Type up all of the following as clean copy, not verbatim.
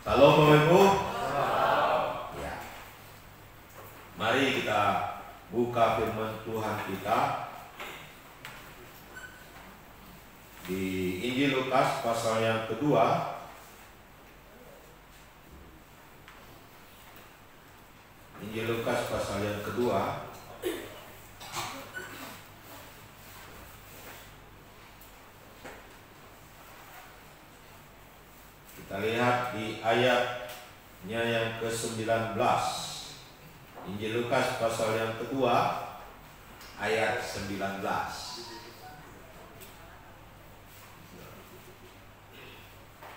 Salam Bapak Ibu. Ya. Mari kita buka firman Tuhan kita di Injil Lukas pasal yang kedua. Injil Lukas pasal yang kedua. Kita lihat di ayatnya yang ke-19. Injil Lukas pasal yang kedua ayat 19.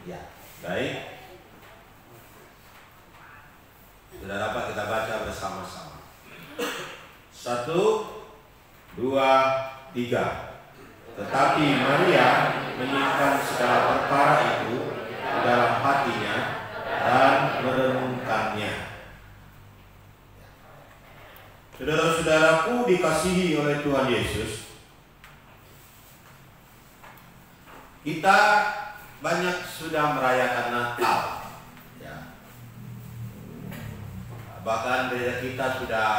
Ya, baik. Sudah dapat kita baca bersama-sama. 1, 2, 3. Tetapi Maria menyimpan segala perkara itu di dalam hatinya dan merenungkannya. Saudara-saudaraku dikasihi oleh Tuhan Yesus, kita banyak sudah merayakan Natal. Ya. Bahkan gereja kita sudah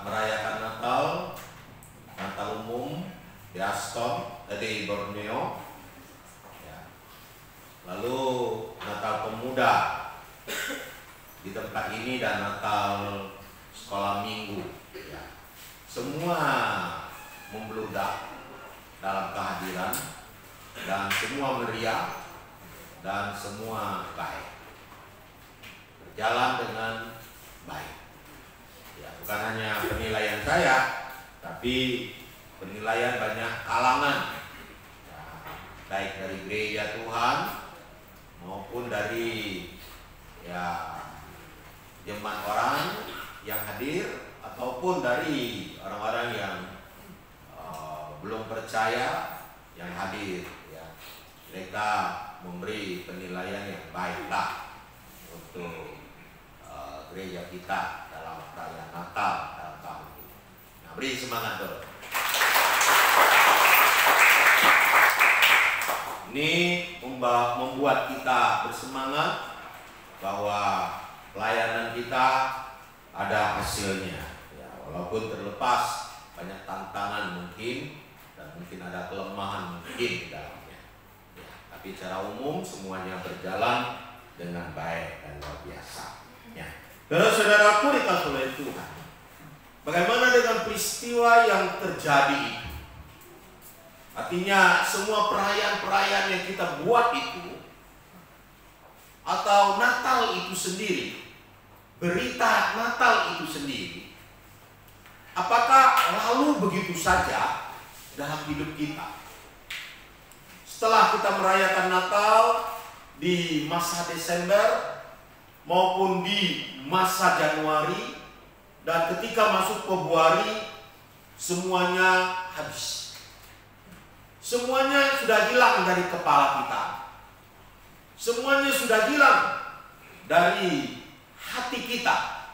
merayakan Natal umum di Aston, di Borneo. Lalu Natal Pemuda di tempat ini dan Natal Sekolah Minggu, ya. Semua membludak dalam kehadiran dan semua meriah dan semua baik, berjalan dengan baik. Ya, bukan hanya penilaian saya, tapi penilaian banyak kalangan, ya, baik dari gereja Tuhan maupun dari jemaat orang yang hadir ataupun dari orang-orang yang belum percaya yang hadir, ya. Mereka memberi penilaian yang baiklah untuk gereja kita dalam perayaan Natal dalam tahun ini. Nah, beri semangat dulu. Ini membuat kita bersemangat bahwa pelayanan kita ada hasilnya, ya, walaupun terlepas banyak tantangan mungkin dan mungkin ada kelemahan mungkin di dalamnya, ya, tapi secara umum semuanya berjalan dengan baik dan luar biasa. Ya. Saudara-saudaraku dikasihi oleh Tuhan, bagaimana dengan peristiwa yang terjadi itu? Artinya semua perayaan-perayaan yang kita buat itu, atau Natal itu sendiri, berita Natal itu sendiri, apakah lalu begitu saja dalam hidup kita? Setelah kita merayakan Natal di masa Desember maupun di masa Januari, dan ketika masuk Februari semuanya habis. Semuanya sudah hilang dari kepala kita. Semuanya sudah hilang dari hati kita.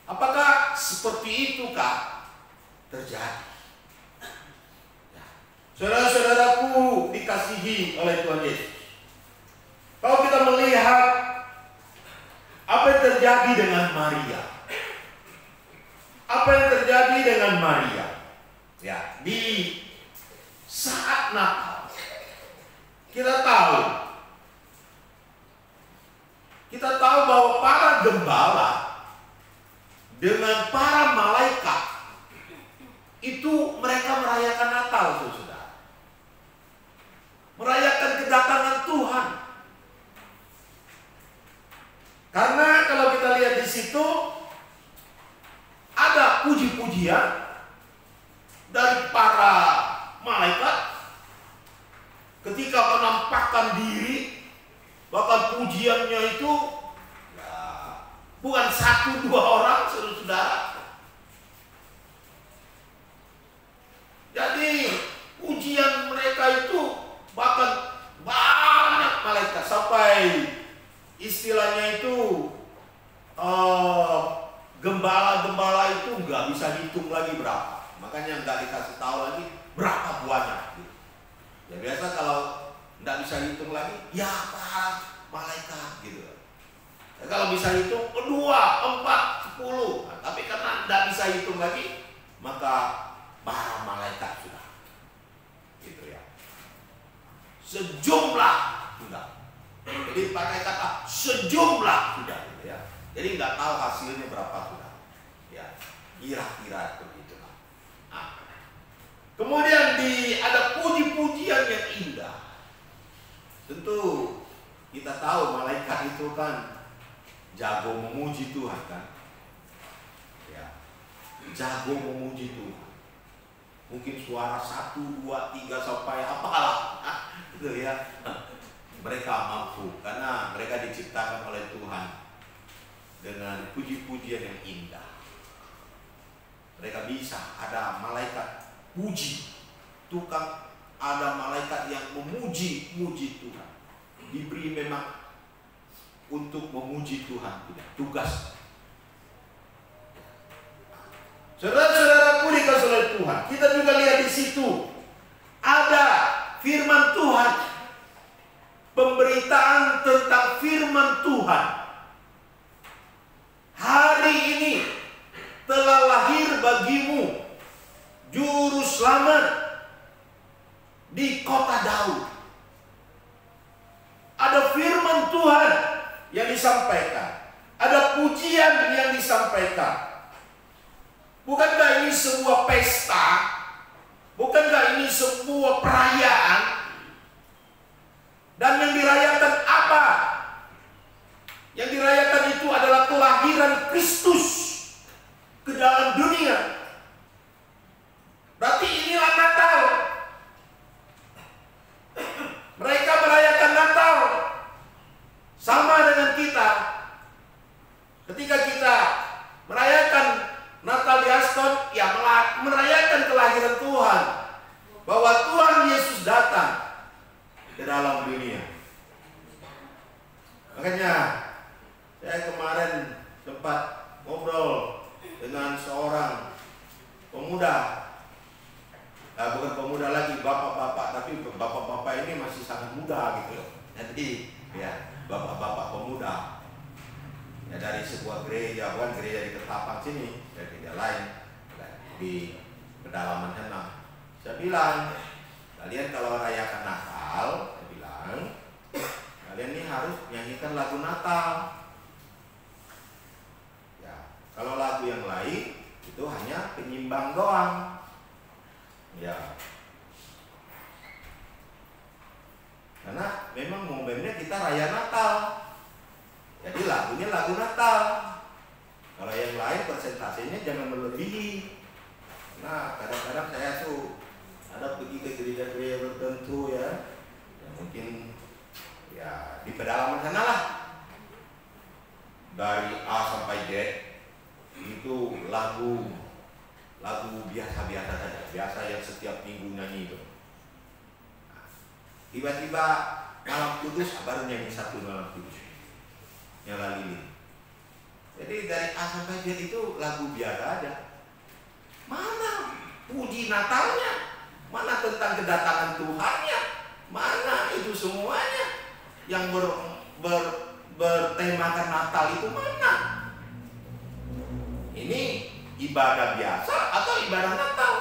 Apakah seperti itukah terjadi? Ya. Saudara-saudaraku dikasihi oleh Tuhan Yesus, kalau kita melihat apa yang terjadi dengan Maria, apa yang terjadi dengan Maria, ya, di saat Natal, kita tahu bahwa para gembala dengan para malaikat itu mereka merayakan Natal, saudara, merayakan kedatangan Tuhan. Karena kalau kita lihat di situ ada puji-pujian dari para malaikat ketika menampakkan diri, bahkan pujiannya itu ya, bukan 1-2 orang, saudara. Jadi pujian mereka itu bahkan banyak malaikat, sampai istilahnya itu gembala-gembala itu nggak bisa dihitung lagi berapa. Makanya nggak dikasih tahu lagi berapa buahnya. Ya biasa kalau Nggak bisa hitung lagi, ya para malaikat gitu. Kalau bisa hitung 2, 4, 10. Nah, tapi karena nggak bisa hitung lagi, maka para malaikat sudah. Gitu ya. Sejumlah sudah. Jadi pakai kata sejumlah sudah. Gitu ya. Jadi nggak tahu hasilnya berapa sudah. Ya, kira-kira begitu. Nah, kemudian ada puji-pujian yang indah. Tentu kita tahu malaikat itu kan jago memuji Tuhan kan, ya, jago memuji Tuhan. Mungkin suara 1, 2, 3 sampai apalah, gitu ya. Mereka mampu karena mereka diciptakan oleh Tuhan dengan puji-pujian yang indah. Mereka bisa, ada malaikat puji, tukang, ada malaikat yang memuji-muji Tuhan. Diberi memang untuk memuji Tuhan, tidak tugas. Saudara-saudaraku dikasihi oleh Tuhan, kita juga lihat di situ ada firman Tuhan, pemberitaan tentang firman Tuhan. Hari ini telah lahir bagimu juru selamat di kota Daud. Ada firman Tuhan yang disampaikan, ada pujian yang disampaikan. Bukankah ini sebuah pesta? Bukankah ini sebuah perayaan? Dan yang dirayakan apa? Yang dirayakan itu adalah kelahiran Kristus ke dalam dunia. Berarti inilah Natal. Mereka merayakan Natal sama dengan kita. Ketika kita merayakan Natal di Aston, ya merayakan kelahiran Tuhan, bahwa Tuhan Yesus datang ke dalam dunia. Makanya saya kemarin sempat ngobrol dengan seorang pemuda. Bukan pemuda lagi, bapak-bapak, tapi bapak-bapak ini masih sangat muda gitu. Jadi ya bapak-bapak pemuda ya, dari sebuah gereja, bukan gereja di Ketapang sini, dari gereja lain di pedalaman sana. Saya bilang, kalian kalau rayakan Natal, saya bilang, kalian ini harus nyanyikan lagu Natal. Ya, kalau lagu yang lain itu hanya penyimbang doang. Ya, karena memang momennya kita raya Natal, jadi lagunya lagu Natal. Kalau yang lain persentasenya jangan melebihi. Nah, kadang-kadang saya tuh ada pergi ke gereja-gereja tertentu ya, mungkin ya di pedalaman sana lah, dari A sampai Z itu lagu biasa-biasa saja, biasa yang setiap minggu nyanyi itu. Nah, tiba-tiba malam kudus baru nyanyi satu malam kudus, nyala lilin. Jadi dari A sampai Z itu lagu biasa aja. Mana puji Natalnya? Mana tentang kedatangan Tuhannya? Mana itu semuanya yang bertemakan Natal itu mana? Ini ibadah biasa atau ibadah Natal?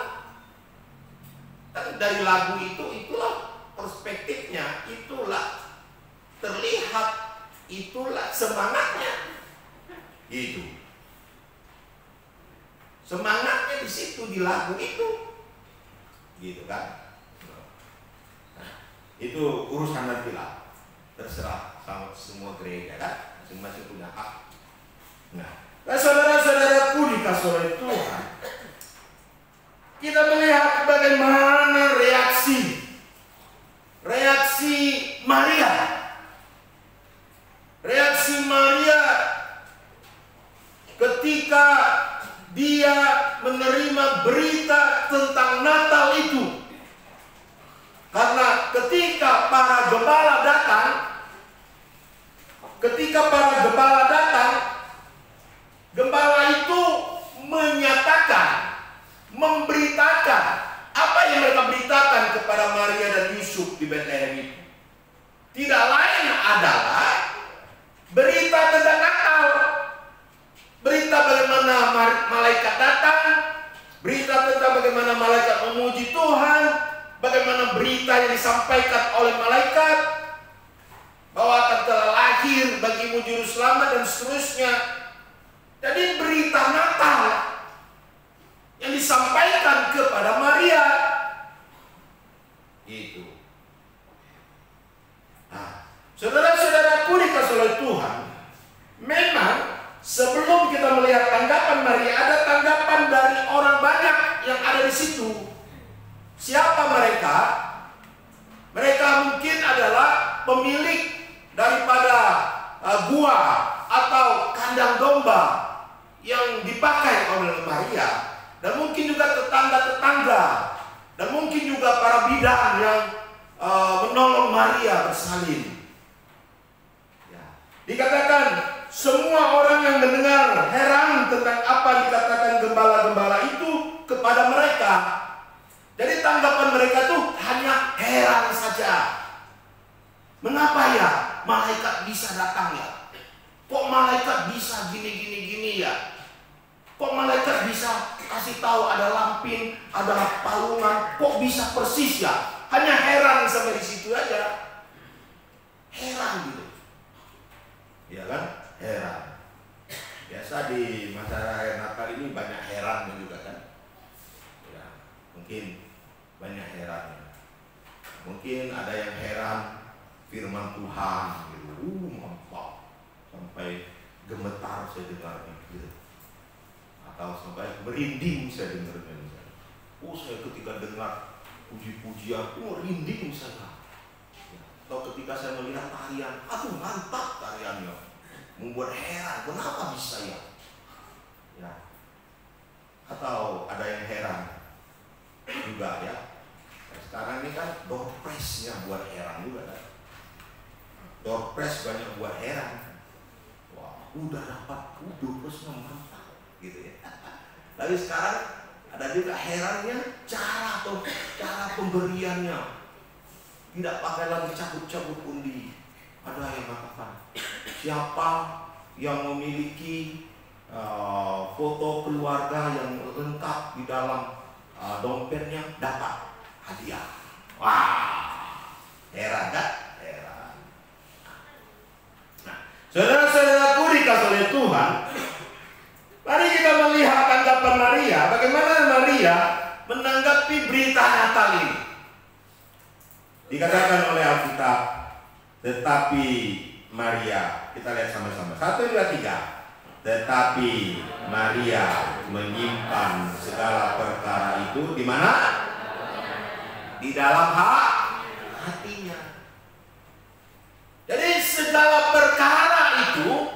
Dan dari lagu itulah perspektifnya, itulah terlihat, itulah semangatnya. Gitu. Semangatnya di situ, di lagu itu. Gitu kan? Nah, itu urusan nanti lah. Terserah sama semua gereja kan, masing-masing punya hak. Nah, saudara-saudaraku dikasihi oleh Tuhan, kita melihat bagaimana reaksi Maria. Reaksi Maria ketika dia menerima berita tentang Natal itu. Karena ketika para gembala datang, gembala itu menyatakan, memberitakan apa yang mereka beritakan kepada Maria dan Yusuf di Bethlehem itu. tidak lain adalah berita tentang Natal. Berita bagaimana malaikat datang, berita tentang bagaimana malaikat memuji Tuhan, bagaimana berita yang disampaikan oleh malaikat bahwa akan telah lahir bagimu juru selamat dan seterusnya. Jadi berita Natal yang disampaikan kepada Maria. Itu. Nah, saudara-saudaraku dikasihi oleh Tuhan, memang sebelum kita melihat tanggapan Maria, ada tanggapan dari orang banyak yang ada di situ. Siapa mereka? Mereka mungkin adalah pemilik daripada gua atau kandang domba yang dipakai oleh Maria, dan mungkin juga tetangga-tetangga, dan mungkin juga para bidan yang menolong Maria bersalin. Ya. Dikatakan semua orang yang mendengar heran tentang apa yang dikatakan gembala-gembala itu kepada mereka. Jadi tanggapan mereka tuh hanya heran saja. Mengapa ya malaikat bisa datang ya? Kok malaikat bisa gini ya? Kok malaikat bisa kasih tahu ada lampin, ada palungan, kok bisa persis ya? Hanya heran sampai di situ aja. Heran gitu. Ya kan? Heran. Biasa di masa raya Natal ini banyak heran juga kan? Ya, mungkin banyak heran. Mungkin ada yang heran firman Tuhan gitu. Mantap. Sampai gemetar saya dengarnya gitu. Atau sampai merinding saya dengarnya. Saya ketika dengar puji-pujian, merinding saya. Atau ketika saya melihat tarian, aduh mantap tariannya, membuat heran, kenapa bisa ya? Ya. Atau ada yang heran juga ya. Sekarang ini kan door prize-nya buat heran juga kan. Door prize banyak buat heran. Wah, udah dapat door prize-nya mantap gitu ya. Tapi sekarang ada juga herannya cara pemberiannya. Tidak pakai lagi cabut-cabut undi. Ada yang mengatakan, siapa yang memiliki foto keluarga yang lengkap di dalam dompetnya dapat hadiah. Wah, heran kan? Heran. Nah, saudara-saudaraku dikasihi oleh Tuhan, mari kita melihat tanggapan Maria. Bagaimana Maria menanggapi berita Natal ini? Dikatakan oleh Alkitab, tetapi Maria, kita lihat sama-sama. 1, 2, 3. Tetapi Maria menyimpan segala perkara itu di mana? Di dalam hatinya. Jadi segala perkara itu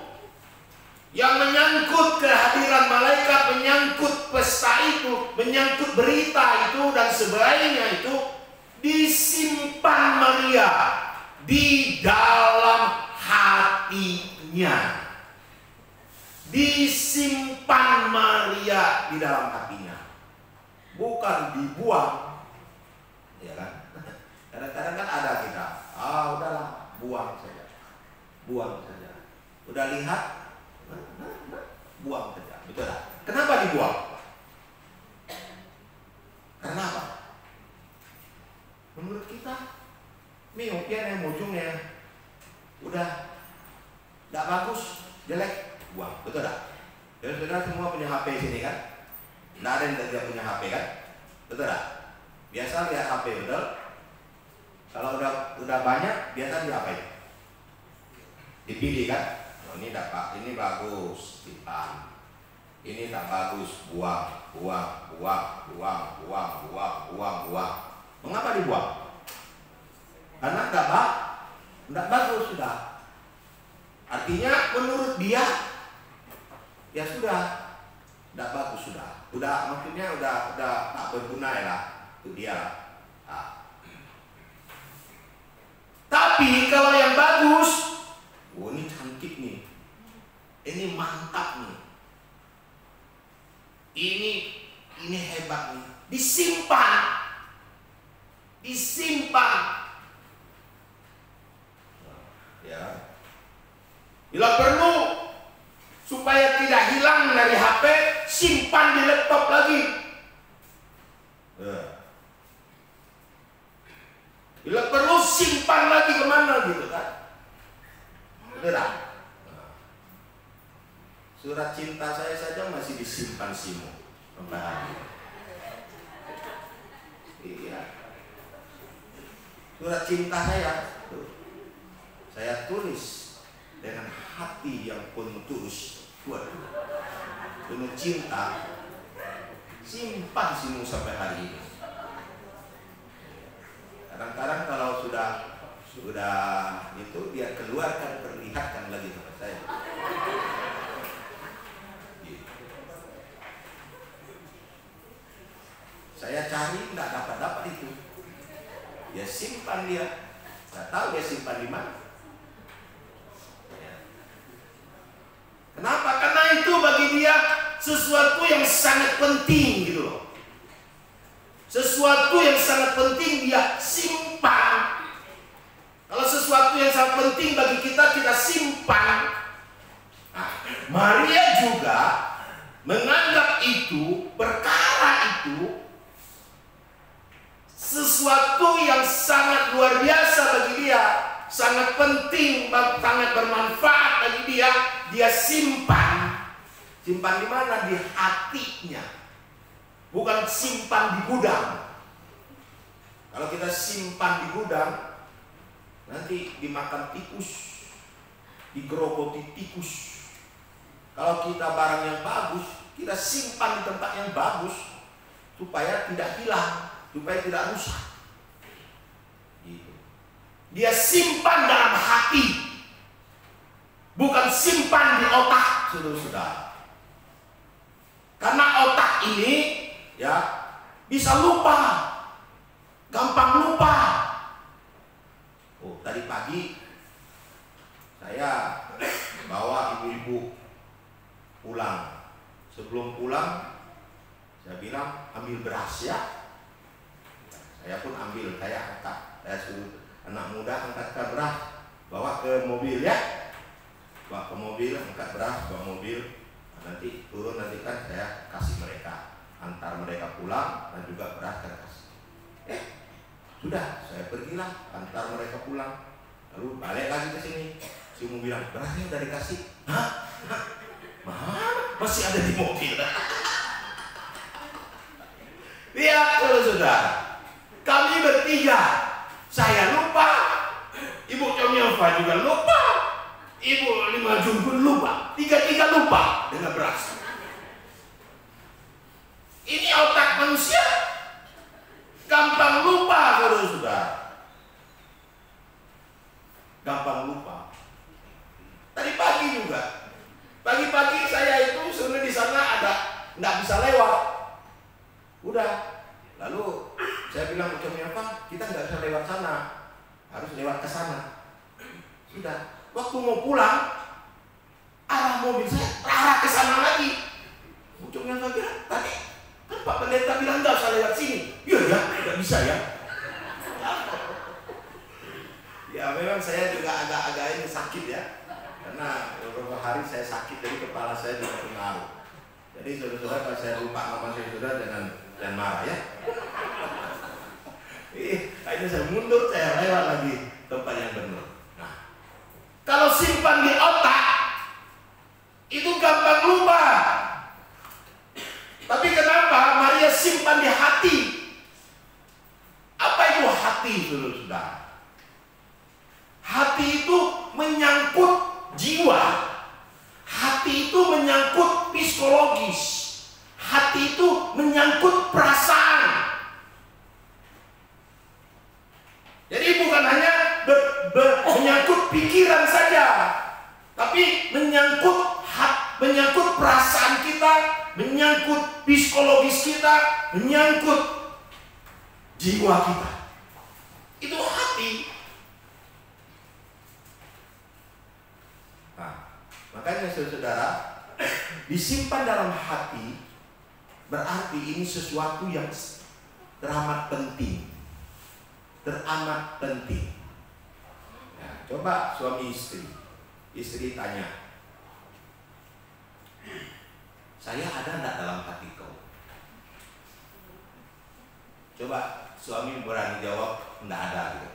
yang menyangkut kehadiran malaikat, menyangkut pesta itu, menyangkut berita itu dan sebagainya itu disimpan Maria di dalam hatinya. Disimpan Maria di dalam hatinya, bukan dibuang. Ya kan? Kadang-kadang kan ada kita, udahlah, buang saja. Udah lihat, buang saja. Betul tak? Kenapa dibuang? Karena apa? Menurut kita, miopian yang ujungnya udah tidak bagus, jelek, buang. Betul tak? Jadi saudara semua punya HP sini kan? Tidak ada yang tidak punya HP kan? Betul tak? Biasa lihat HP, betul? Kalau udah banyak, biasa diapain? Dipilih kan? Oh, ini dapat, ini bagus, simpan. Ini tak bagus, buang. Mengapa dibuang? Karena tidak bagus sudah. Artinya menurut dia, ya sudah, tidak bagus sudah. Maksudnya udah tak berguna ya lah. Itu dia. Nah. Tapi kalau yang bagus, ini cantik nih, ini mantap nih, ini hebat nih, disimpan. Ya. Bila perlu supaya tidak hilang dari HP, simpan di laptop lagi. Ya. Bila perlu simpan lagi kemana gitu kan? Benar. Surat cinta saya saja masih disimpan Simo sampai hari ini. Iya. Surat cinta saya tulis dengan hati yang penuh tulus, penuh cinta. Simpan Simo sampai hari ini. Kadang-kadang kalau sudah itu dia keluarkan, perlihatkan lagi kepada saya. Saya cari nggak dapat itu. Dia simpan dia, nggak tahu dia simpan di mana. Kenapa? Karena itu bagi dia sesuatu yang sangat penting gitu loh. Sesuatu yang sangat penting dia simpan. Kalau sesuatu yang sangat penting bagi kita, kita simpan. Nah, Maria juga menganggap itu, perkara itu sesuatu yang sangat luar biasa bagi dia, sangat penting, sangat bermanfaat bagi dia. Dia simpan. Simpan di mana? Di hatinya. Bukan simpan di gudang. Kalau kita simpan di gudang, nanti dimakan tikus, digerogoti tikus. Kalau kita barang yang bagus, kita simpan di tempat yang bagus supaya tidak hilang, supaya tidak rusak. Gitu. Dia simpan dalam hati, bukan simpan di otak, saudara-saudara. Karena otak ini ya bisa lupa, gampang lupa. Oh, tadi pagi saya bawa ibu-ibu pulang. Sebelum pulang saya bilang ambil beras ya. Saya pun ambil, saya angkat, saya suruh anak muda angkatkan beras, bawa ke mobil ya, bawa ke mobil, angkat beras, bawa mobil. Nanti turun, nanti kan saya kasih mereka, antar mereka pulang dan juga beras saya kasih. Sudah, saya pergilah antar mereka pulang, lalu balik lagi ke sini. Si mau bilang berasnya udah dikasih. Hah? Mana? Masih ada di mobil. Lihat saudara, kami bertiga, saya lupa, Ibu Comyova juga lupa, Ibu Lima Jun pun lupa, tiga-tiga lupa dengan beras. Ini otak manusia gampang lupa, saudara-saudara. Gampang lupa. Tadi pagi juga, pagi-pagi saya itu sebenarnya di sana ada nggak bisa lewat. Udah, lalu saya bilang ucapnya apa? Kita nggak bisa lewat sana, harus lewat ke sana. Sudah, waktu mau pulang, arah mobil saya arah ke sana lagi. Ucapnya apa bilang tadi? Kan Pak Pendeta bilang nggak usah lewat sini. Iya ya, nggak bisa ya. Ya memang saya juga agak-agak ini sakit ya, karena beberapa hari saya sakit, jadi kepala saya juga pengaruh. Jadi saudara-saudara kalau saya lupa nama saudara jangan marah ya. Akhirnya saya mundur, saya lewat lagi tempat yang benar. Nah, kalau simpan di otak itu gampang lupa. Tapi kenapa Maria simpan di hati? Apa itu hati, saudara-saudara? Hati itu menyangkut jiwa. Hati itu menyangkut psikologis. Hati itu menyangkut perasaan. Jadi bukan hanya menyangkut pikiran saja, tapi menyangkut perasaan kita, menyangkut psikologis kita, menyangkut jiwa kita. Itu hati. Nah, makanya saudara, disimpan dalam hati berarti ini sesuatu yang teramat penting. Teramat penting. Ya. Coba suami istri. Istri tanya, saya ada enggak dalam hati kau? Coba suami berani jawab, enggak ada gitu.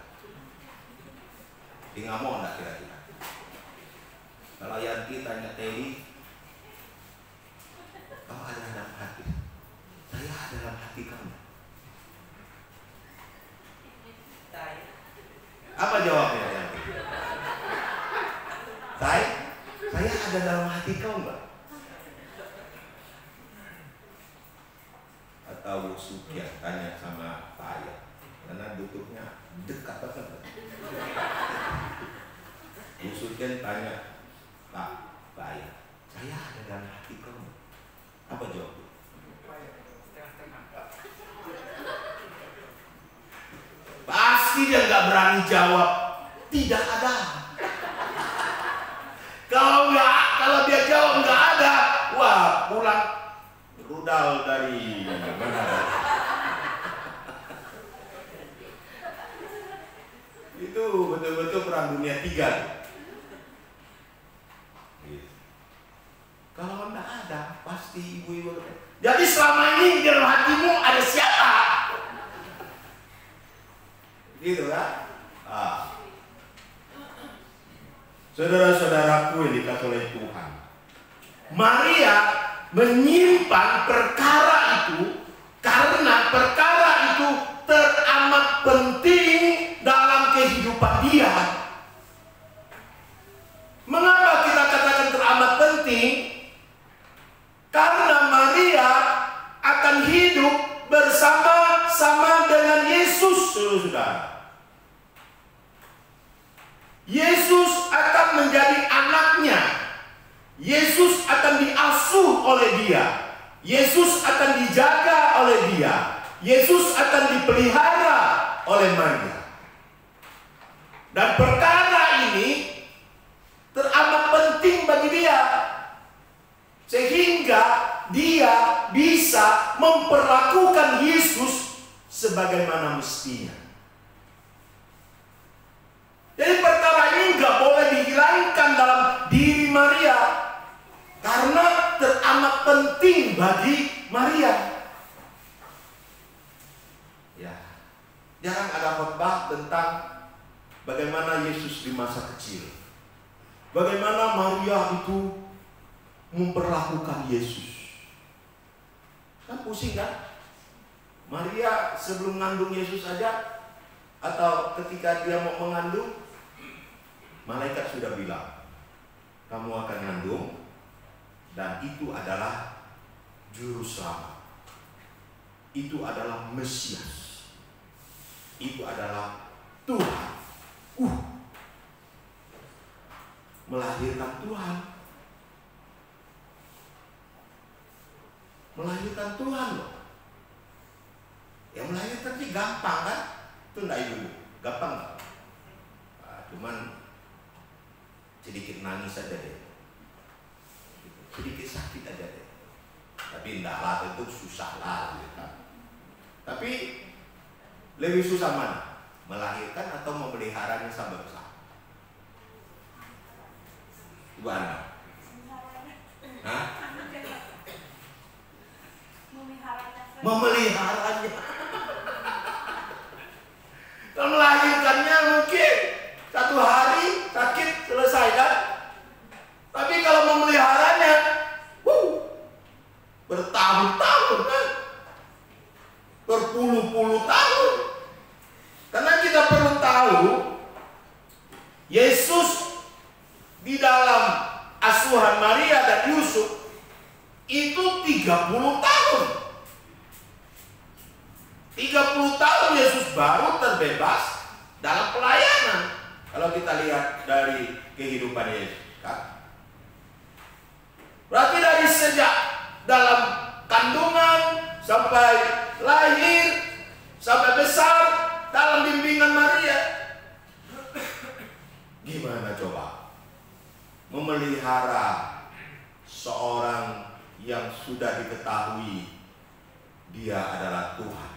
Dia nggak mau enggak kira-kira? Kalau Yanti tanya Teddy, kau ada dalam hati? Saya ada dalam hati kamu. Apa jawabnya Yanti? Saya ada dalam hati kau enggak? Atau Sukiah tanya sama Pak Ayah, karena duduknya dekat banget. Bu Sukiah tanya Pak Ayah, saya ada dalam hati kamu. Apa jawabnya? Pasti dia nggak berani jawab. Tidak ada. Kalau dia jawab nggak ada, wah pulang rudal dari mana? Itu betul-betul perang dunia 3. Kalau nggak ada, pasti ibu-ibu. Jadi selama ini di dalam hatimu ada siapa? Gitu kan? Saudara-saudaraku yang dikasihi oleh Tuhan, Maria menyimpan perkara itu karena perkara itu teramat penting dalam kehidupan dia. Mengapa kita katakan teramat penting? Karena Maria akan hidup bersama-sama dengan Yesus, saudara. Yesus akan menjadi anaknya. Yesus akan diasuh oleh dia. Yesus akan dijaga oleh dia. Yesus akan dipelihara oleh Maria. Dan perkara ini teramat penting bagi dia, sehingga dia bisa memperlakukan Yesus sebagaimana mestinya. Jadi perkara ini nggak boleh dihilangkan dalam diri Maria, karena teramat penting bagi Maria. Ya, jarang ada khotbah tentang bagaimana Yesus di masa kecil, bagaimana Maria itu memperlakukan Yesus. Kan pusing kan? Maria sebelum mengandung Yesus aja, atau ketika dia mau mengandung, malaikat sudah bilang, kamu akan mengandung, dan itu adalah juru selamat, itu adalah Mesias, itu adalah Tuhan. Melahirkan Tuhan. Melahirkan Tuhan loh. Yang melahirkan sih gampang kan? Itu enggak ibu, gampang gak? Cuman sedikit nangis aja deh, sedikit sakit aja deh. Tapi enggak lah, itu susah lah gitu. Tapi lebih susah mana? Melahirkan atau memeliharanya sampai besar? Gimana? Hah? Memeliharanya. Kalau melahirkannya mungkin 1 hari sakit selesai kan? Tapi kalau memeliharanya, bertahun-tahun kan? Berpuluh-puluh tahun. Karena kita perlu tahu, Yesus di dalam asuhan Maria dan Yusuf itu 30 tahun. 30 tahun Yesus baru terbebas dalam pelayanan. Kalau kita lihat dari kehidupan Yesus kan? Berarti dari sejak dalam kandungan sampai lahir sampai besar dalam bimbingan Maria. Gimana coba memelihara seorang yang sudah diketahui dia adalah Tuhan?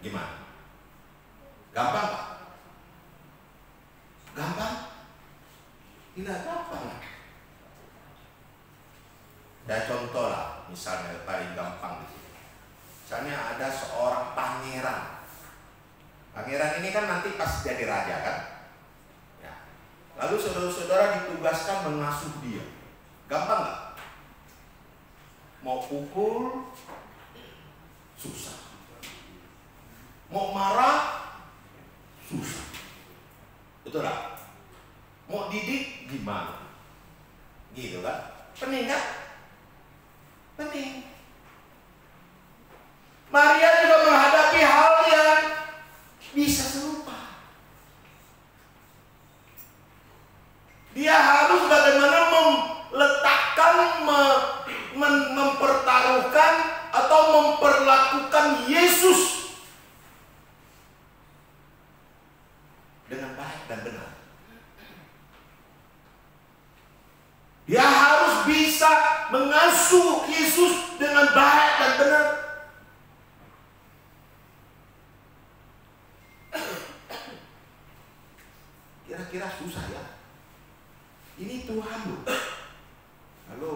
Gimana? Gampang Pak? Tidak gampang. Ada contoh lah, misalnya paling gampang di sini. Misalnya ada seorang pangeran. Pangeran ini kan nanti pas jadi raja kan. Ya. Lalu saudara-saudara ditugaskan mengasuh dia. Gampang nggak? Mau pukul susah. Mau marah susah. Betul lah. Mau didik gimana? Gitu kan? Pening kan? Pening. Maria juga menghadapi hal yang bisa serupa. Dia harus bagaimana meletakkan, mempertaruhkan atau memperlakukan Yesus dengan baik dan benar. Dia harus bisa mengasuh Yesus dengan baik dan benar. Kira-kira susah ya. Ini Tuhan loh. Lalu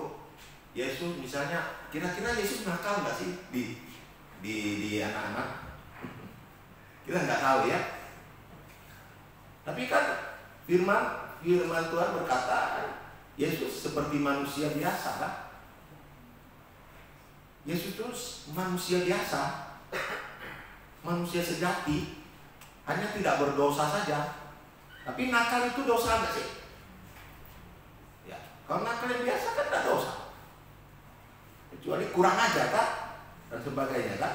Yesus misalnya, kira-kira Yesus nakal nggak sih di anak-anak? Kita nggak tahu ya. Tapi kan firman Tuhan berkata, Yesus seperti manusia biasa kan? Yesus itu manusia biasa, manusia sejati, hanya tidak berdosa saja. Tapi nakal itu dosa nggak sih? Ya, kalau nakal yang biasa kan tidak dosa, kecuali kurang ajar kan dan sebagainya kan.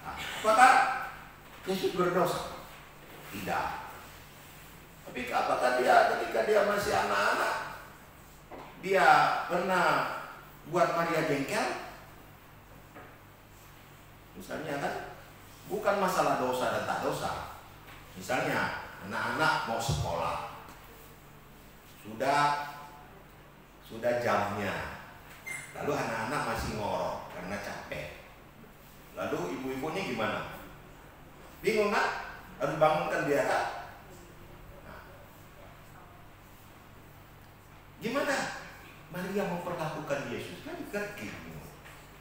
Nah, apakah Yesus berdosa? Tidak. Tapi apakah dia ketika dia masih anak-anak, dia pernah buat Maria jengkel? Misalnya kan, bukan masalah dosa dan tak dosa. Misalnya anak-anak mau sekolah, sudah jamnya, lalu anak-anak masih ngorok karena capek. Lalu ibu-ibu ini gimana? Bingung kan? Harus bangunkan dia kan? Nah, gimana Maria memperlakukan Yesus? Kan gitu.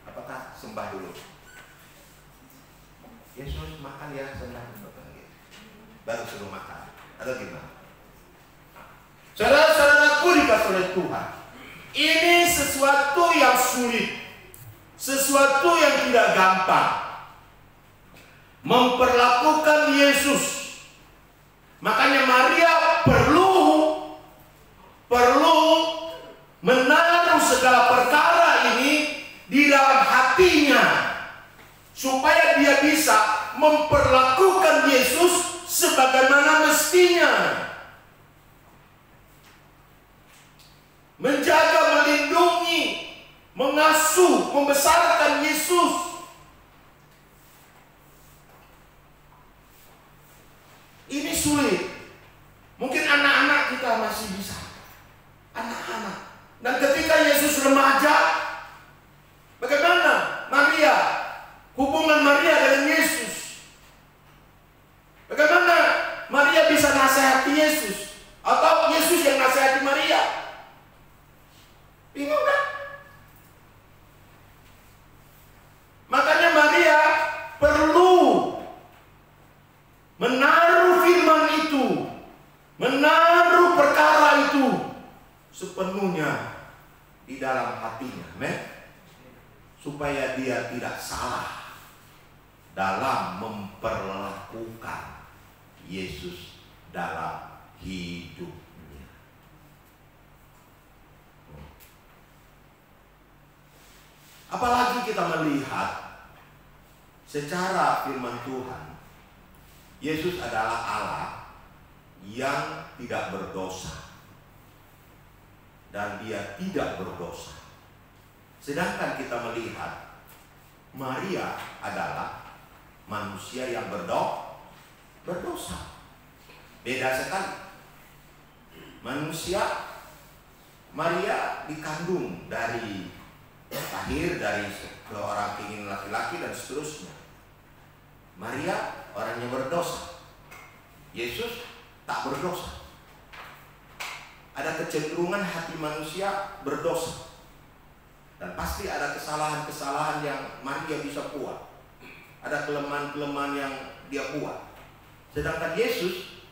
Apakah sembah dulu? Yesus makan ya, sembah dulu. Baru suruh makan atau gimana? Saudara-saudaraku dikasih oleh Tuhan, ini sesuatu yang sulit, sesuatu yang tidak gampang. Memperlakukan Yesus. Makanya Maria perlu menaruh segala perkara ini di dalam hatinya, supaya dia bisa memperlakukan Yesus sebagaimana mestinya. Menjaga, melindungi, mengasuh, membesarkan Yesus. Ini sulit. Mungkin anak-anak kita masih bisa. Anak-anak. Dan ketika Yesus remaja, bagaimana Maria? Hubungan Maria dengan Yesus. Bagaimana Maria bisa nasihati Yesus? Atau Yesus yang nasihati Maria? Bingung kan? Makanya Maria perlu menaruh firman itu, menaruh perkara itu sepenuhnya di dalam hatinya, supaya dia tidak salah dalam memperlakukan Yesus dalam hidupnya. Apalagi kita melihat secara firman Tuhan, Yesus adalah Allah yang tidak berdosa dan dia tidak berdosa. Sedangkan kita melihat Maria adalah manusia yang berdosa. Beda sekali. Maria dikandung lahir dari seorang keinginan laki-laki dan seterusnya. Maria orang yang berdosa. Yesus tak berdosa. ada kecenderungan hati manusia berdosa. Dan pasti ada kesalahan-kesalahan yang Maria bisa buat. Ada kelemahan-kelemahan yang dia buat. Sedangkan Yesus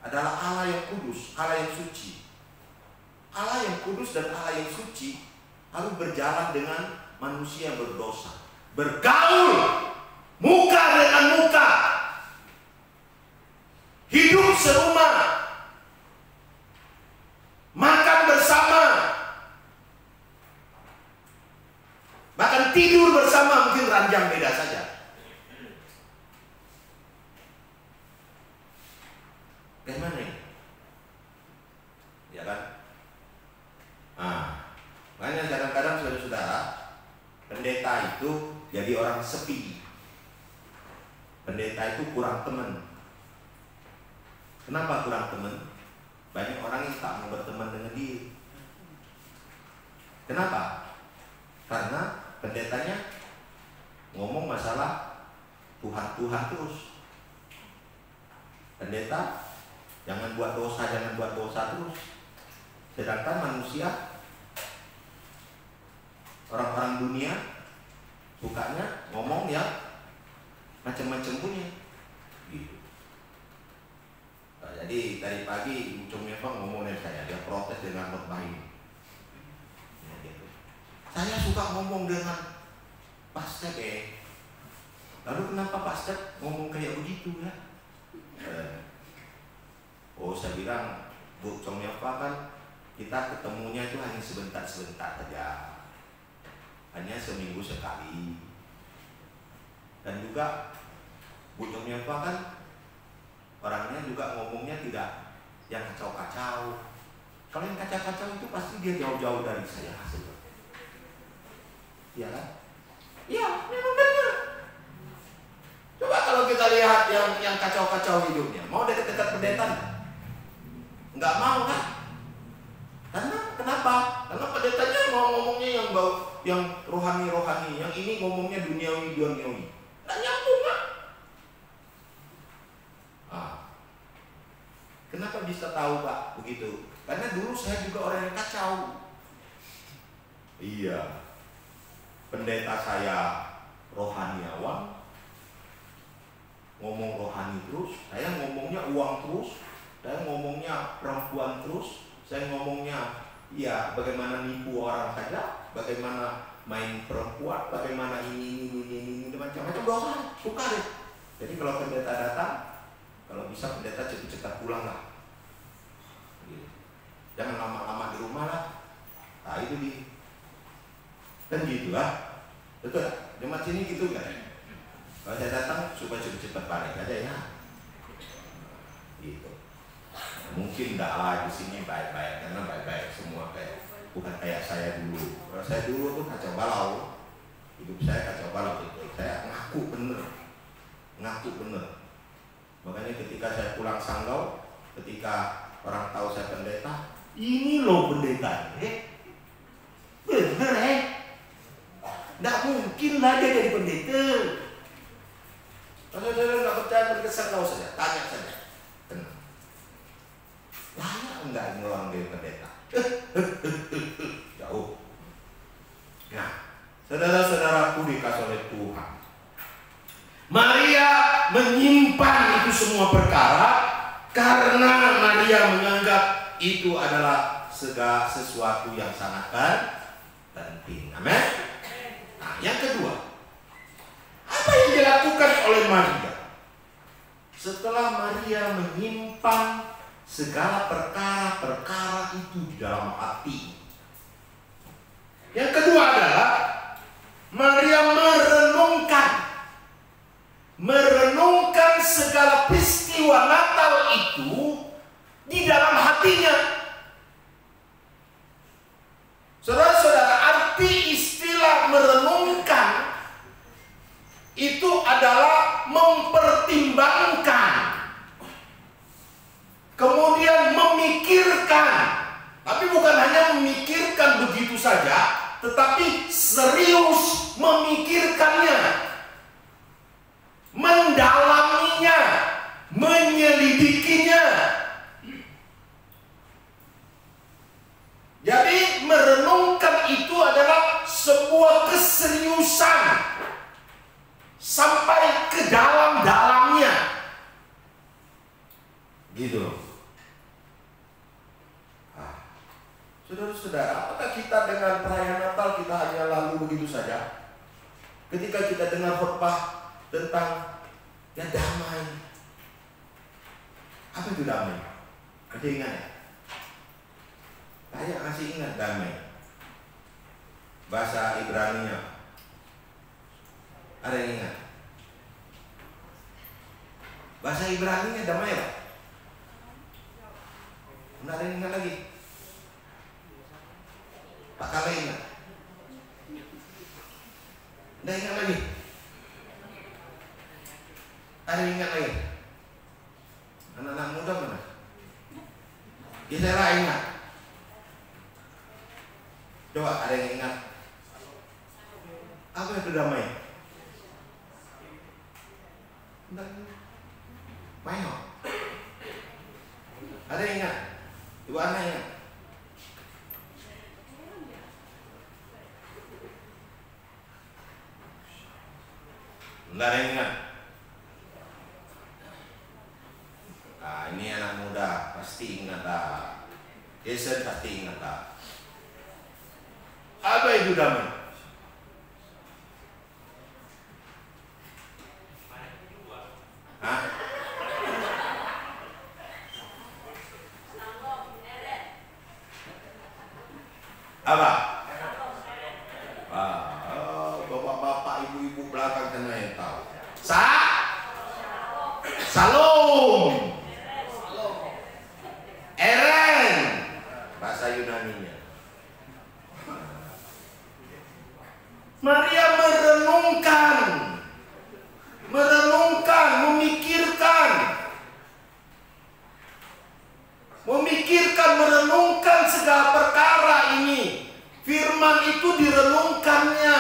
adalah Allah yang kudus, Allah yang suci. Allah yang kudus dan Allah yang suci harus berjalan dengan manusia yang berdosa, bergaul muka dengan muka, hidup serumah, makan bersama, bahkan tidur bersama, mungkin ranjang beda saja. Bagaimana ini? Ya kan? Makanya kadang-kadang saudara-saudara, pendeta itu jadi orang sepi. Pendeta itu kurang teman. Kenapa kurang teman? Banyak orang yang tak mau berteman dengan dia. Kenapa? Karena pendetanya ngomong masalah Tuhan terus. Pendeta jangan buat dosa terus. Sedangkan manusia, orang-orang dunia sukanya ngomong yang macam-macam punya gitu. Nah, jadi tadi pagi Ibu Chong ngomong dengan saya, dia protes dengan khotbah ini. Ya, gitu. Saya suka ngomong dengan pastor lalu kenapa pastor ngomong kayak begitu ya? Saya bilang, Bu Chong kan kita ketemunya itu hanya sebentar-sebentar saja, hanya seminggu sekali. Dan juga Bu Chong kan orangnya juga ngomongnya tidak yang kacau-kacau. Kalau yang kacau-kacau itu pasti dia jauh-jauh dari saya hasilnya. Iya kan? Iya, memang benar. Coba kalau kita lihat yang kacau-kacau hidupnya, mau dekat-dekat pendeta nggak mau kan? Karena kenapa? Karena pendetanya mau ngomongnya yang rohani, yang ini ngomongnya duniawi. Nggak nyambung kan? Kenapa bisa tahu Pak begitu? Karena dulu saya juga orang yang kacau. Iya, pendeta saya rohaniawan, ngomong rohani terus, saya ngomongnya uang terus, saya ngomongnya perempuan terus, saya ngomongnya ya bagaimana nipu orang saja, bagaimana main perempuan, bagaimana ini macam-macam dosa, suka deh. Jadi kalau pendeta datang, kalau bisa pendeta cepat-cepat pulang lah. Jangan lama-lama di rumah lah. Nah itu di kan gitu lah. Betul lah. Jemaat sini gitu kan. Kalau saya datang supaya cepat-cepat balik aja ya. Gitu. Mungkin enggak lah di sini baik-baik, karena baik-baik semua bukan kayak saya dulu. Kalau saya dulu tuh kacau balau. Hidup saya kacau balau itu. Saya ngaku bener. Makanya ketika saya pulang Sanggau, ketika orang tahu saya pendeta, ini loh pendeta, bener nggak mungkin lah dia jadi pendeta. Kalau saudara nggak percaya berkesan, tahu saja, tanya saja, tenang. Layak enggak ini orang jadi pendeta? Jauh. Nah, saudara-saudaraku dikasih oleh Tuhan, Maria menyimpan itu semua perkara karena Maria menganggap itu adalah segala sesuatu yang sangat penting. Amin. Nah, yang kedua, apa yang dilakukan oleh Maria setelah Maria menyimpan segala perkara-perkara itu di dalam hati? Yang kedua adalah Maria merenungkan segala peristiwa Natal itu di dalam hatinya. Saudara-saudara, arti istilah merenungkan itu adalah mempertimbangkan, kemudian memikirkan. Tapi bukan hanya memikirkan begitu saja, tetapi serius memikirkannya, mendalaminya, menyelidikinya. Gitu loh. Saudara-saudara, apakah kita dengan perayaan Natal kita hanya lalu begitu saja? Ketika kita dengar khotbah tentang ya damai. Apa itu damai? Ada ingat ya? Saya masih ingat damai. Bahasa Ibrani-nya. Ada yang ingat? Bahasa Ibrani-nya damai Pak? Tidak ada yang ingat lagi? Pak Kale ingat? Tidak ingat lagi? Ada yang ingat lagi? Anak-anak muda mana? Gisela ingat? Coba ada yang ingat? Apa itu damai? Mayo. Ada yang ingat? Ibu Ana ingat? Enggak ada yang ingat? Nah, ini anak muda pasti ingat lah. Jason pasti ingat lah. Apa itu damai? Hah? Apa? Bapak-bapak, ibu-ibu belakang sana yang tahu. Salom. Eren. Bahasa Yunaninya. Maria merenungkan segala perkara ini. Firman itu direnungkannya.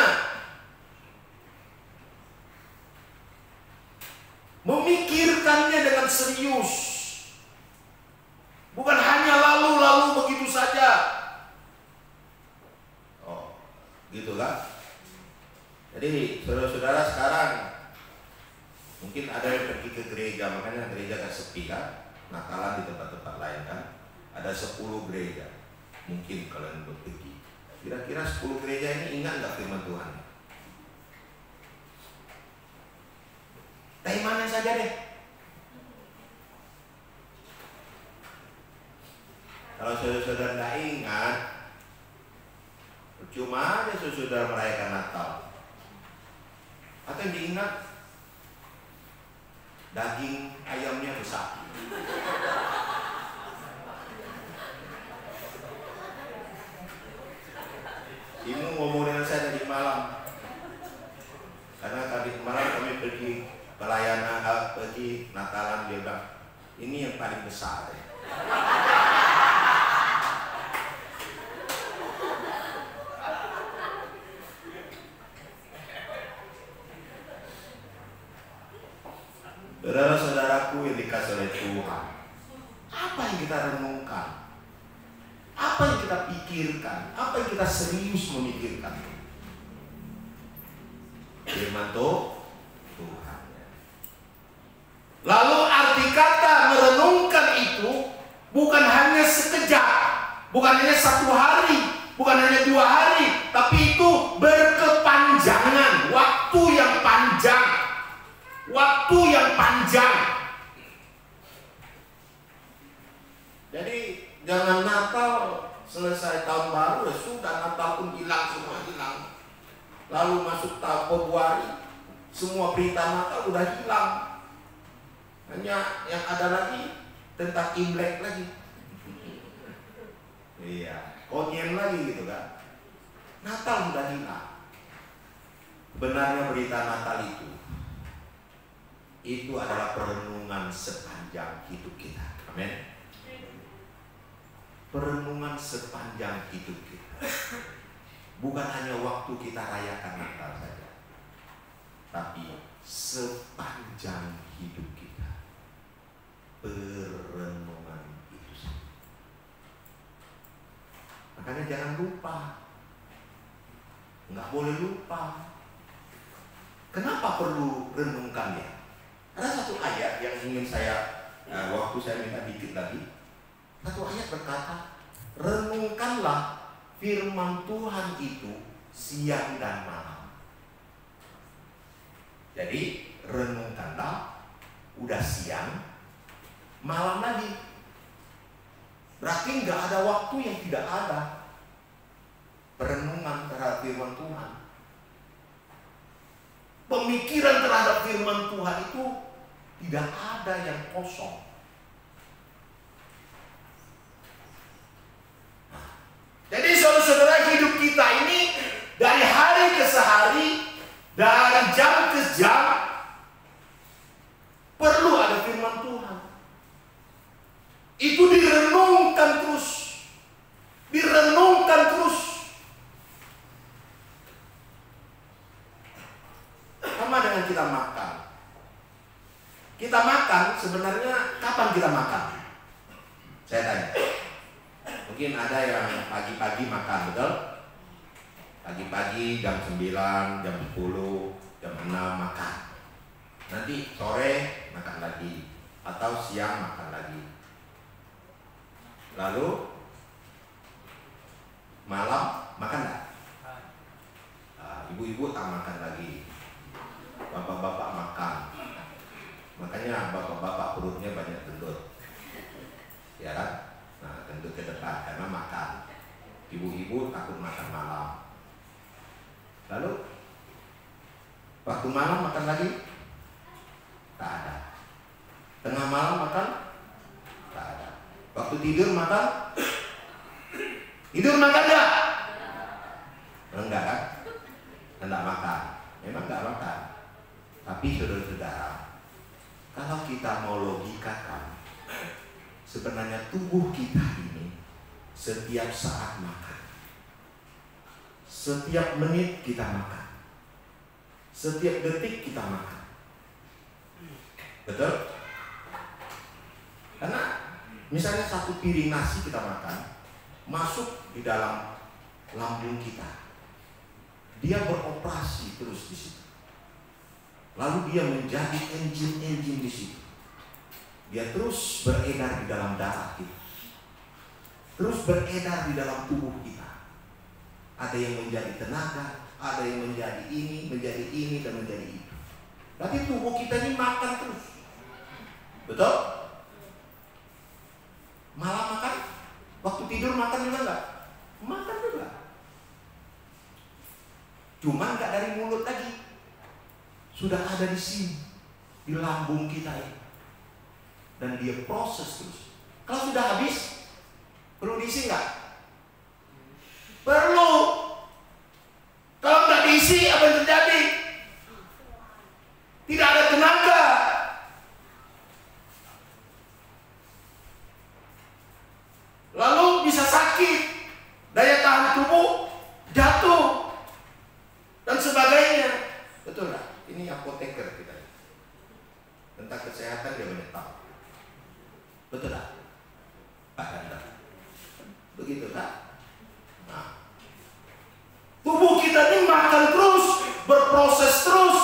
Memikirkannya dengan serius. Bukan hanya lalu-lalu begitu saja. Oh, gitu kan? Jadi saudara-saudara sekarang mungkin ada yang pergi ke gereja, makanya gereja gak sepi kan? Natalan di tempat-tempat lain kan? Ada 10 gereja. Mungkin kalian pergi. Kira-kira 10 gereja ini ingat gak firman Tuhan? Temanya saja deh. Kalau saudara-saudara tidak ingat, percuma aja saudara merayakan Natal. Atau yang diingat, daging ayamnya besar. Ibu ngomong dengan saya tadi malam, karena tadi malam kami pergi pelayanan, pergi Natalan, dia bilang, ini yang paling besar ya. Saudara-saudaraku yang dikasih oleh Tuhan, apa yang kita renungkan? Apa yang kita pikirkan? Apa yang kita serius memikirkan? Firman Tuhan. Lalu arti kata merenungkan itu bukan hanya sekejap, bukan hanya 1 hari, bukan hanya 2 hari, tapi itu berkepanjangan, waktu yang panjang. Waktu yang panjang. Jadi jangan Natal selesai tahun baru ya sudah, Natal pun hilang, semua hilang. Lalu masuk tahun Februari, semua berita Natal udah hilang. Hanya yang ada lagi tentang Imlek lagi. Iya, konyen lagi gitu kan. Natal udah hilang. Benarnya berita Natal itu adalah perenungan sepanjang hidup kita. Amin. Perenungan sepanjang hidup kita. Bukan hanya waktu kita rayakan Natal saja, tapi sepanjang hidup kita. Perenungan itu. Makanya jangan lupa. Nggak boleh lupa. Kenapa perlu renungkan ya? Ada satu ayat yang ingin saya waktu saya minta dikit lagi. Satu ayat berkata, renungkanlah firman Tuhan itu siang dan malam. Jadi renungkanlah, udah siang, malam lagi. Berarti nggak ada waktu yang tidak ada perenungan terhadap firman Tuhan. Pemikiran terhadap firman Tuhan itu tidak ada yang kosong. Jadi saudara-saudara, hidup kita ini dari hari ke hari, dari jam ke jam, perlu ada firman Tuhan. Itu direnungkan terus. Direnungkan terus. Sama dengan kita makan. Kita makan, sebenarnya kapan kita makan? Saya tanya. Mungkin ada yang pagi-pagi makan, betul? Pagi-pagi jam 9, jam 10, jam 6 makan. Nanti sore makan lagi. Atau siang makan lagi. Lalu malam makan enggak? Ibu-ibu tak makan lagi. Bapak-bapak makan. Makanya bapak-bapak perutnya banyak gendut. Ya kan? Nah, gendut ke depan karena makan. Ibu-ibu takut makan malam. Lalu waktu malam makan lagi? Tak ada. Tengah malam makan? Tak ada. Waktu tidur makan? Tidur makan enggak? Enggak kan? Enggak makan. Memang enggak makan. Tapi saudara-saudara, kalau kita mau logikakan, sebenarnya tubuh kita ini setiap saat makan. Setiap menit kita makan. Setiap detik kita makan. Betul? Karena misalnya satu piring nasi kita makan, masuk di dalam lambung kita. Dia beroperasi terus di situ. Lalu dia menjadi engine di situ. Dia terus beredar di dalam darah kita. Terus beredar di dalam tubuh kita. Ada yang menjadi tenaga, ada yang menjadi ini, dan menjadi itu. Berarti tubuh kita ini makan terus. Betul? Malam makan? Waktu tidur makan juga enggak? Makan juga. Cuma enggak dari mulut lagi. Sudah ada di sini, di lambung kita ini. Dan dia proses terus. Kalau sudah habis, perlu diisi enggak? Perlu. Kalau enggak diisi, apa yang terjadi? Tidak ada tenaga. Lalu bisa sakit, daya tahan tubuh jatuh, dan sebagainya. Betul nggak? Ini apoteker kita. Tentang kesehatan dia banyak tahu. Betul nggak? Pak Ganda. Begitu kan? Nah, tubuh kita ini makan terus, berproses terus.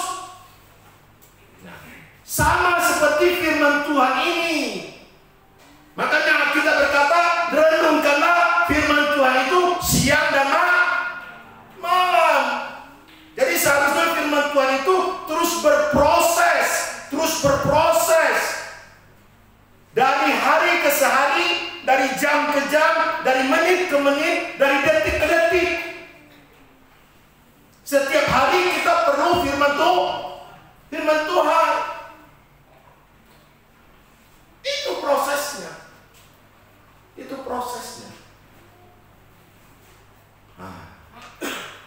Nah, sama seperti firman Tuhan ini. Makanya kita berkata, renungkanlah firman Tuhan itu siang dan malam. Jadi seharusnya firman Tuhan itu terus berproses. Dari hari ke hari, dari jam ke jam, dari menit ke menit, dari detik ke detik. Setiap hari kita perlu firman Tuhan. Itu prosesnya. Nah,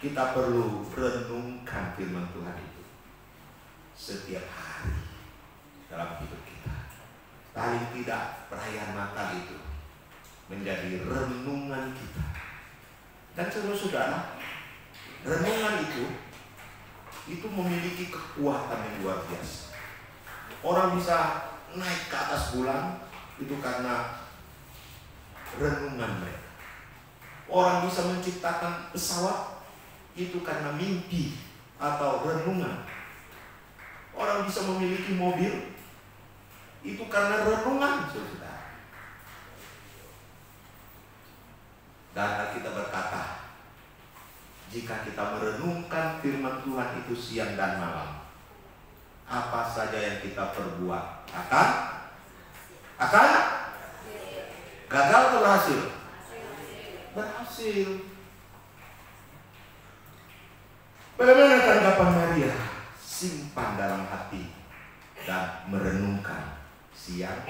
kita perlu renungkan firman Tuhan itu setiap hari dalam hidup kita. Paling tidak perayaan Natal itu menjadi renungan kita. Dan saudara-saudara, renungan itu memiliki kekuatan yang luar biasa. Orang bisa naik ke atas bulan itu karena renungan mereka. Orang bisa menciptakan pesawat itu karena mimpi atau renungan. Orang bisa memiliki mobil Itu karena renungan, saudara. Dan Alkitab berkata, jika kita merenungkan firman Tuhan itu siang dan malam, apa saja yang kita perbuat akan gagal atau berhasil? Berhasil. Bagaimana tanggapan Maria? Simpan dalam hati dan merenungkan siang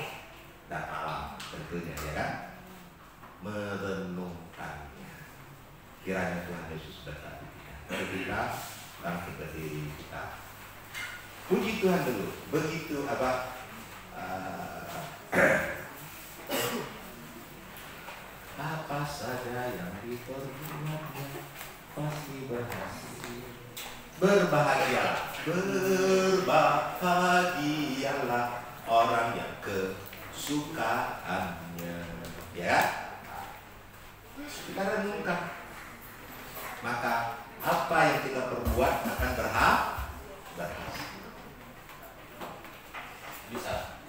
dan malam, tentunya, ya kan? Merenungkannya. Kiranya Tuhan Yesus berkati kita bangkit berdiri kita. Puji Tuhan dulu. Begitu apa? Apa saja yang diperbuatnya pasti berhasil. Berbahagialah, berbahagialah orang yang kesukaannya. Ya, kita renungkan. Maka apa yang kita perbuat akan berhasil. Bisa.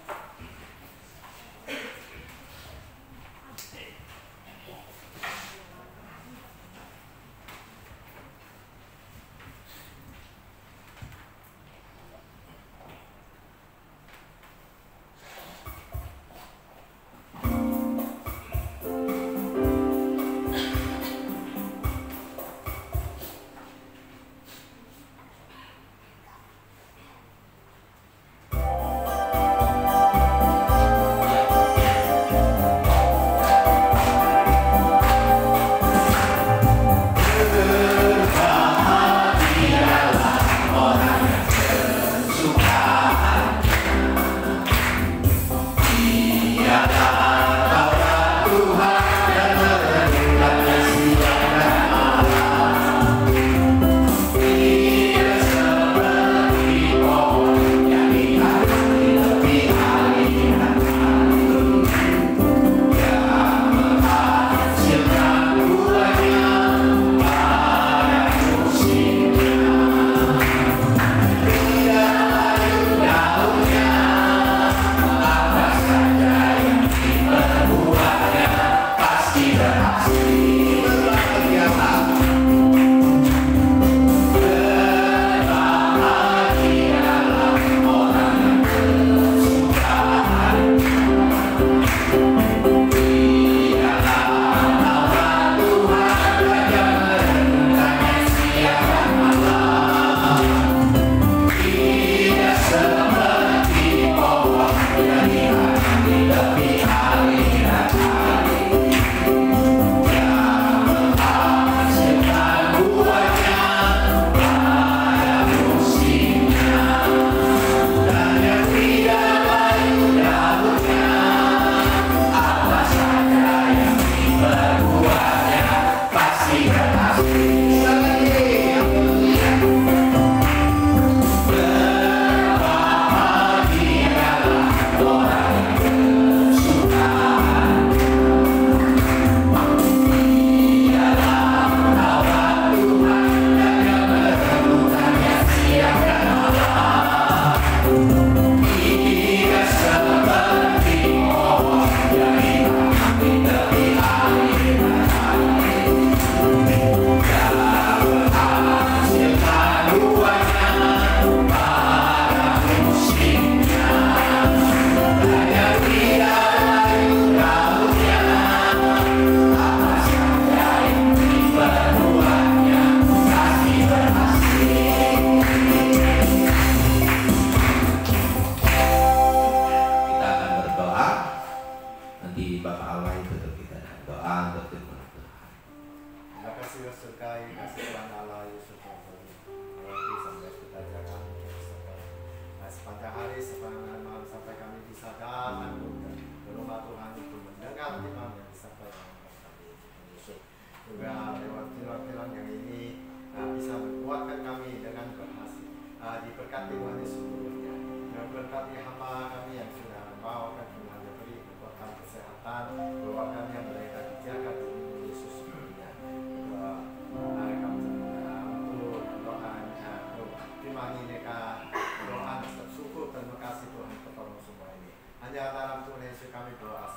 Hanya dalam Tuhan Yesus kami berdoa.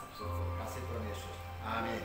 Kasih Tuhan Yesus. Amin.